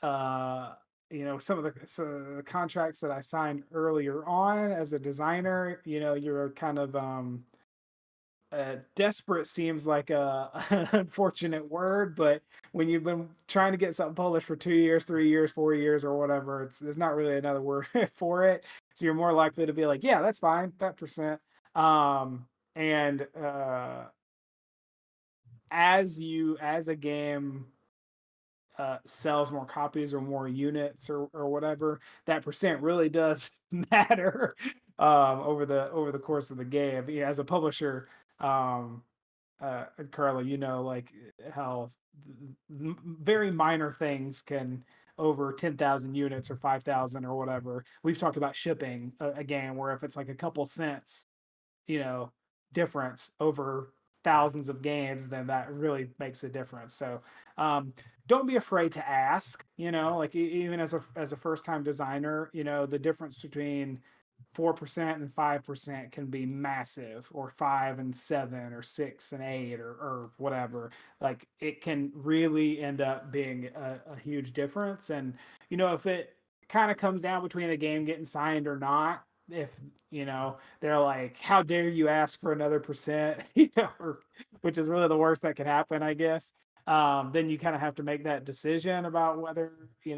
uh, some of the contracts that I signed earlier on as a designer, you're kind of desperate seems like a unfortunate word, but when you've been trying to get something published for 2 years, 3 years, 4 years, or whatever, there's not really another word for it. So you're more likely to be like, yeah, that's fine, that percent. And as a game sells more copies or more units or whatever, that percent really does matter over the course of the game. Yeah, as a publisher, um, Carla, like how very minor things can over 10,000 units or 5,000 or whatever. We've talked about shipping again, where if it's like a couple cents, you know, difference over thousands of games, then that really makes a difference. So um, don't be afraid to ask. Like even as a first time designer, the difference between 4% and 5% can be massive, or 5 and 7, or 6 and 8, or whatever. Like it can really end up being a huge difference. And if it kind of comes down between the game getting signed or not, if they're like, how dare you ask for another percent, which is really the worst that can happen, I guess. Then you kind of have to make that decision about whether you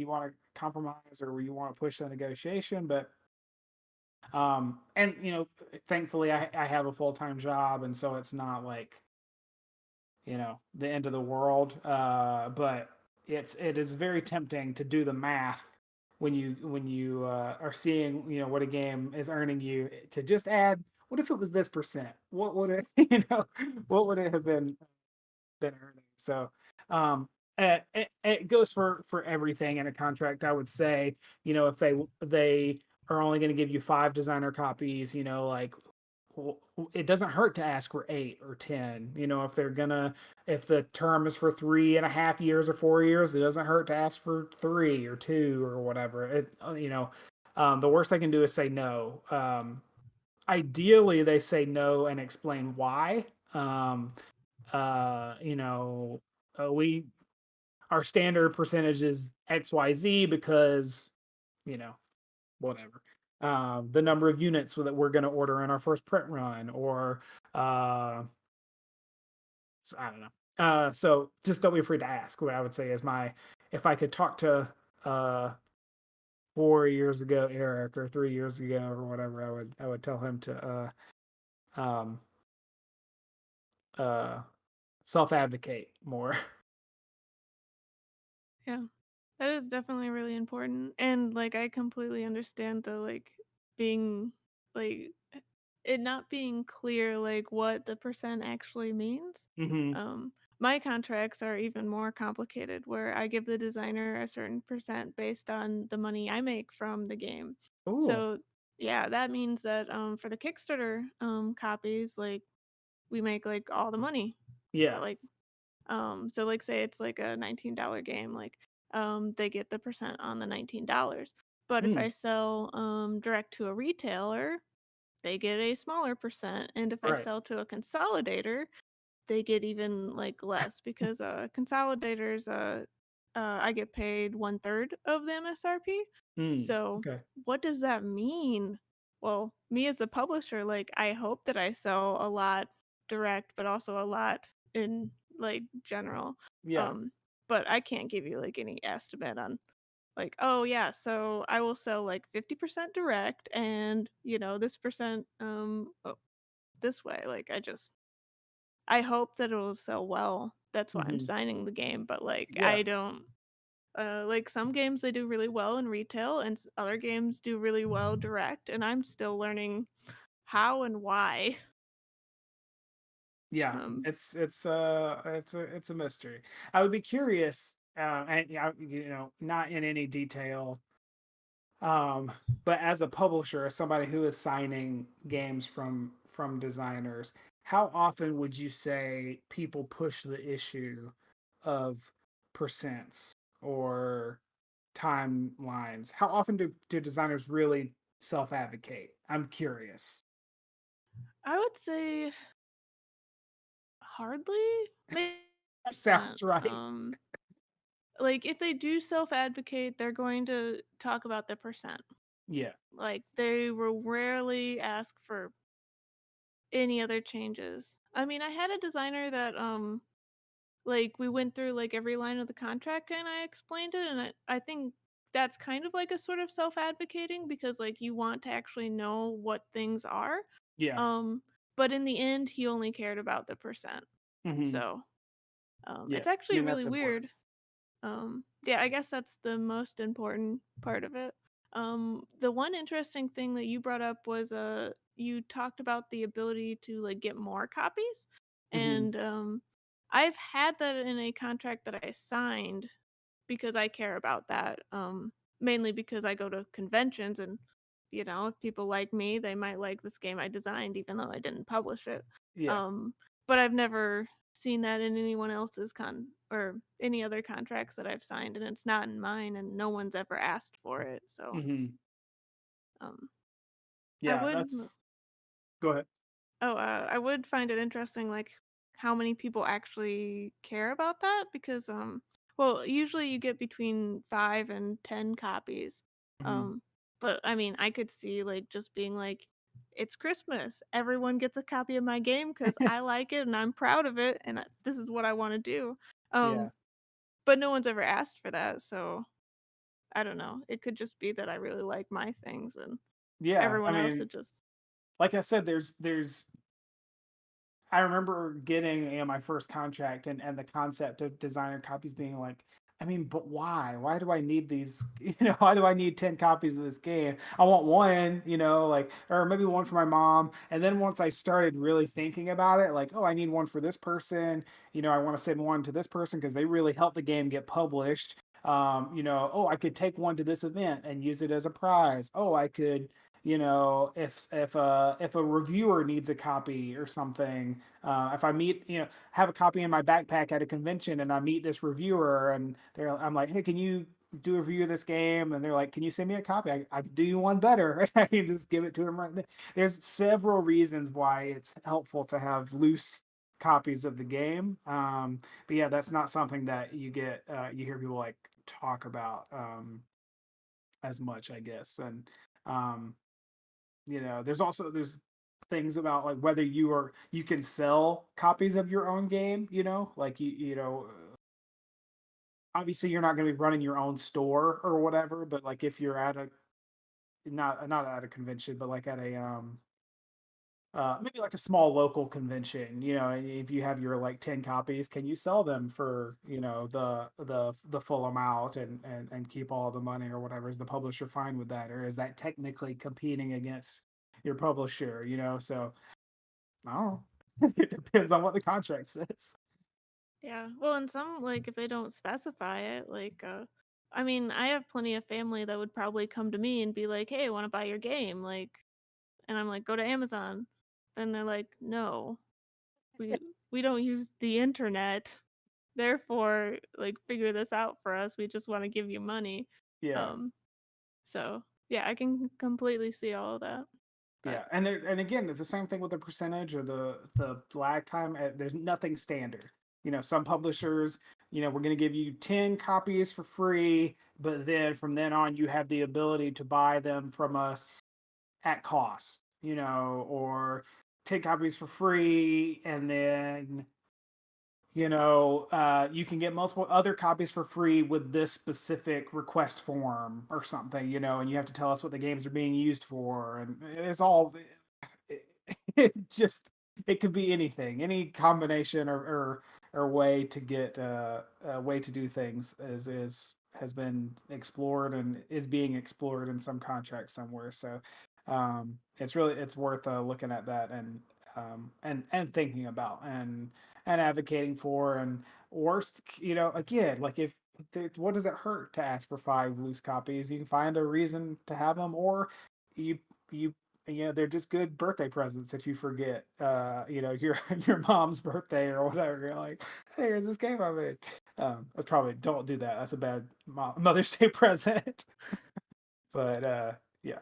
want to compromise or you want to push the negotiation. But and thankfully I have a full-time job, and so it's not like the end of the world. But it is very tempting to do the math when you are seeing what a game is earning you, to just add, what if it was this percent? What would it what would it have been earning? So it goes for everything in a contract. I would say, if they are only going to give you 5 designer copies, like it doesn't hurt to ask for 8 or 10. If the term is for 3.5 years or 4 years, it doesn't hurt to ask for 3 or 2 or whatever. The worst they can do is say no. Ideally they say no and explain why. Uh, you know, we our standard percentage is XYZ because, you know, whatever. The number of units that we're going to order in our first print run, or I don't know. So just don't be afraid to ask. What I would say is, if I could talk to uh 4 years ago Eric, or 3 years ago or whatever, I would tell him to um uh self advocate more. Yeah. That is definitely really important. And like I completely understand the being like it not being clear like what the percent actually means. Hmm. Um my contracts are even more complicated where I give the designer a certain percent based on the money I make from the game. Cool. So yeah, that means that for the Kickstarter copies, like we make like all the money. Yeah. Like so like say it's like a $19 game, like they get the percent on the $19. But if Mm, I sell direct to a retailer, they get a smaller percent. And if I right. sell to a consolidator, they get even like less because consolidators I get paid 1/3 of the MSRP. Mm, So okay. what does that mean? Well, me as a publisher, like I hope that I sell a lot direct, but also a lot in like general. Yeah. Um, but I can't give you like any estimate on like, oh yeah, so I will sell like 50% direct and this percent this way. Like I hope that it'll sell well. That's why I'm Hmm. signing the game, but like Yeah. I don't like some games they do really well in retail and other games do really well direct and I'm still learning how and why. Yeah, Um it's a mystery. I would be curious, and yeah, not in any detail, um, but as a publisher, as somebody who is signing games from designers, how often would you say people push the issue of percents or timelines? How often do designers really self advocate? I'm curious. I would say hardly maybe percent. Sounds right. Like if they do self advocate, they're going to talk about the percent. Yeah. Like they will rarely ask for any other changes. I mean, I had a designer that like we went through like every line of the contract and I explained it and I think that's kind of like a sort of self-advocating because like you want to actually know what things are. Yeah. Um but in the end he only cared about the percent. Hmm. So, Yeah. it's I actually mean, really that's important. weird. Yeah, I guess that's the most important part of it. The one interesting thing that you brought up was you talked about the ability to like get more copies, Hmm. and I've had that in a contract that I signed because I care about that. Mainly because I go to conventions and if people like me, they might like this game I designed even though I didn't publish it. Yeah. Um, but I've never seen that in anyone else's or any other contracts that I've signed and it's not in mine and no one's ever asked for it. So, Hmm. um I Yeah. would That's. Go ahead. I would find it interesting, like how many people actually care about that because well, usually you get between 5 and 10 copies. Hmm. Um, but I mean, I could see like just being like, it's Christmas. Everyone gets a copy of my game because I like it and I'm proud of it and this is what I want to do. Yeah. Um, but no one's ever asked for that, so I don't know. It could just be that I really like my things and Yeah. I everyone else mean, it just like I said, there's I remember getting, my first contract, and the concept of designer copies being like, I mean, but why? Why do I need these? Why do I need 10 copies of this game? I want one, like, or maybe one for my mom. And then once I started really thinking about it, like, oh, I need one for this person. I want to send one to this person because they really helped the game get published. Oh, I could take one to this event and use it as a prize. Oh, I could, if a reviewer needs a copy or something, if I meet, have a copy in my backpack at a convention and I meet this reviewer and I'm like, hey, can you do a review of this game? And they're like, can you send me a copy? I can do you one better. I can just give it to them right there. There's several reasons why it's helpful to have loose copies of the game. But yeah, that's not something that you hear people like talk about as much, I guess. And um, there's things about like whether you can sell copies of your own game, like obviously you're not going to be running your own store or whatever, but like if you're at a not at a convention, but like at a maybe like a small local convention, and if you have your like 10 copies, can you sell them for, the full amount and keep all the money or whatever? Is the publisher fine with that, or is that technically competing against your publisher? So I don't know. It depends on what the contract says. Yeah. Well, and some like if they don't specify it, like I mean, I have plenty of family that would probably come to me and be like, "Hey, I want to buy your game." Like, and I'm like, "Go to Amazon." And they're like, "No. We we don't use the internet. Therefore, like figure this out for us. We just want to give you money." Yeah. Um so, yeah, I can completely see all of that. But Yeah, and again, it's the same thing with the percentage or the lag time. There's nothing standard. Some publishers, we're going to give you 10 copies for free, but then from then on, you have the ability to buy them from us at cost. Or 10 copies for free, and then you can get multiple other copies for free with this specific request form or something, and you have to tell us what the games are being used for, and it's all. it just it could be anything, any combination or way to get a way to do things is has been explored and is being explored in some contract somewhere. So it's worth looking at that and thinking about and advocating for. And worst, again, like if what does it hurt to ask for 5 loose copies? You can find a reason to have them, or you you they're just good birthday presents if you forget, your your mom's birthday or whatever. You're like, hey, here's this game I made. That's probably don't do that. That's a bad Mother's Day present. But yeah,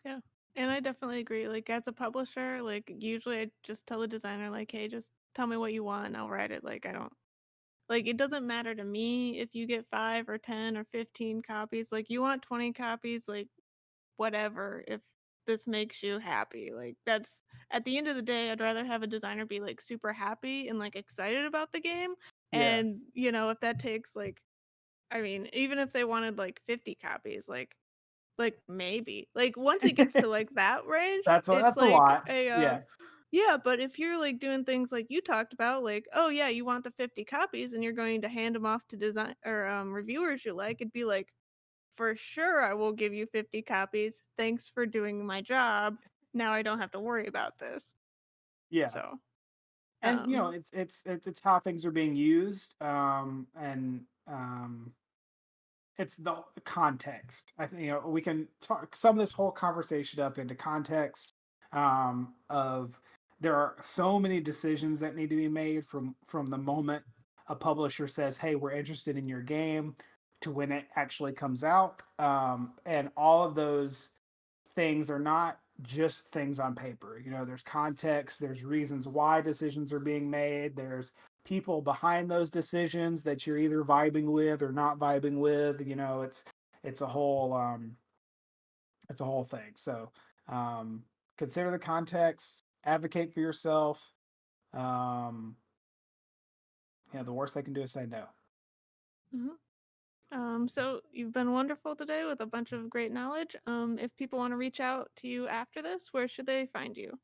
Yeah. And I definitely agree. Like as a publisher, like usually I just tell the designer like, "Hey, just tell me what you want and I'll write it." Like I don't like it doesn't matter to me if you get 5 or 10 or 15 copies. Like you want 20 copies, like whatever, if this makes you happy. Like that's at the end of the day, I'd rather have a designer be like super happy and like excited about the game. yeah, And, if that takes like I mean, even if they wanted like 50 copies, like maybe. Like once it gets to like that range, it's that's a like lot. a Yeah, yeah, but if you're like doing things like you talked about, like, oh yeah, you want the 50 copies and you're going to hand them off to design or reviewers you like, it'd be like, for sure I will give you 50 copies. Thanks for doing my job. Now I don't have to worry about this. yeah. So, And um, it's how things are being used, and it's the context. I think we can talk sum this whole conversation up into context, of there are so many decisions that need to be made from the moment a publisher says, "Hey, we're interested in your game," to when it actually comes out, and all of those things are not just things on paper. There's context, there's reasons why decisions are being made, there's people behind those decisions that you're either vibing with or not vibing with. It's a whole it's a whole thing. So um, consider the context, advocate for yourself. Um, the worst they can do is say no. mhm. So you've been wonderful today with a bunch of great knowledge. If people want to reach out to you after this, where should they find you?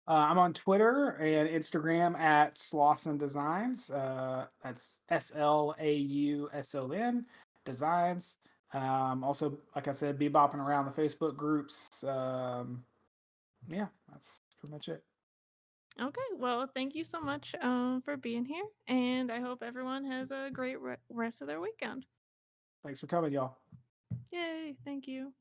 I'm on Twitter and Instagram at Slauson Designs. That's Slauson Designs. Also, like I said, be bopping around the Facebook groups. Yeah, that's pretty much it. Okay, well, thank you so much for being here, and I hope everyone has a great rest of their weekend. Thanks for coming, y'all. Yay, thank you.